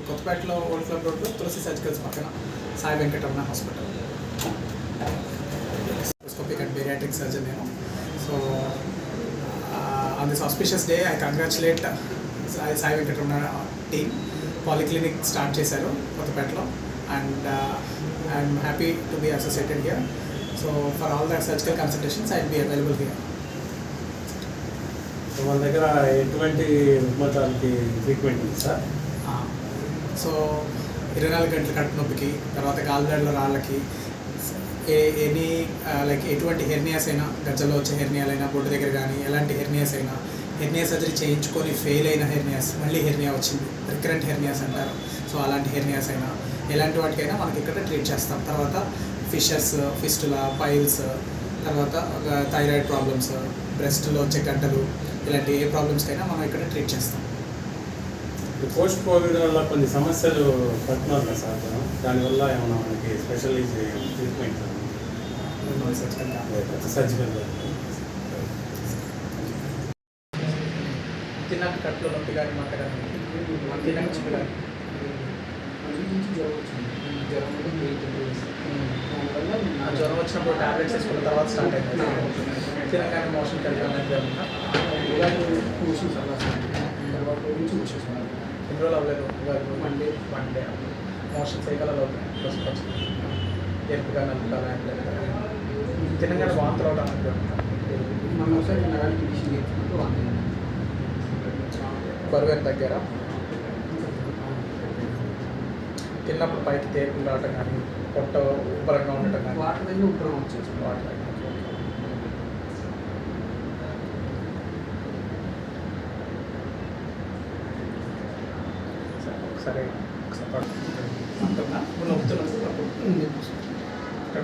కొత్తపేటలో old club రోడ్లో Tulasi surgicals పక్కన Sai Venkataramana hospital. Endoscopic and bariatric surgeon నేను. So on this auspicious day I congratulate Sai Venkataramana team. Polyclinic start చేశారు కొత్తపేటలో and I'm happy to be associated here. So for all the surgical consultations I will be available here. మన దగ్గర ఎటువంటి రుగ్మతలకి treatment ఉంది sir? So 24 గంటల కడుపు నొప్పికి, తర్వాత కాలుదారిలో రాళ్ళకి, ఎనీ లైక్ ఎటువంటి హెర్నియాస్ అయినా, గజ్జలో వచ్చే హెర్నియాలైనా, బొడ్డు దగ్గర కానీ ఎలాంటి హెర్నియాస్ అయినా, హెర్నియా సర్జరీ చేయించుకొని ఫెయిల్ అయిన హెర్నియాస్, మళ్ళీ హెర్నియా వచ్చింది, రికరెంట్ హెర్నియాస్ అంటారు. సో అలాంటి హెర్నియాస్ అయినా, ఎలాంటి వాటికైనా మనకి ఇక్కడ ట్రీట్ చేస్తాం. తర్వాత ఫిషర్స్, ఫిస్టులా, పైల్స్, తర్వాత థైరాయిడ్ ప్రాబ్లమ్స్, బ్రెస్ట్లో వచ్చే గడ్డలు, ఇలాంటి ఏ ప్రాబ్లమ్స్కైనా మనం ఇక్కడ ట్రీట్ చేస్తాం. పోస్ట్ కోవిడ్ వల్ల కొన్ని సమస్యలు పడుతున్నారు కదా సార్, దానివల్ల ఏమైనా మనకి స్పెషలైజ్ ట్రీట్మెంట్ సర్జికల్ తిన్నాక కట్టులో నొప్పి కానీ మంట కానీ తిన్నాక చిప్పు కానీ జ్వరం వచ్చినప్పుడు ట్యాబ్లెట్స్ వేసుకున్న తర్వాత స్టార్ట్ అయింది. తినగానే మోషన్ కలిగి ఎన్ని రోజులు అవ్వలేదు, వన్ డే మోషన్ సైకిల్ అవుతుంది. ఎరుపుగా నలుపుగా తినగానే వాంతులు అవడానికి బరువు తగ్గారా? తిన్నప్పుడు పైకి తేరుకుని రావటం కానీ, పొట్ట ఉబ్బరంగా ఉండటం కానీ, వాటర్ ఉబ్బరం వచ్చేసి వాటర్ సరే ఒకసారి అంటున్నా నొప్పుతున్నప్పుడు ఇక్కడ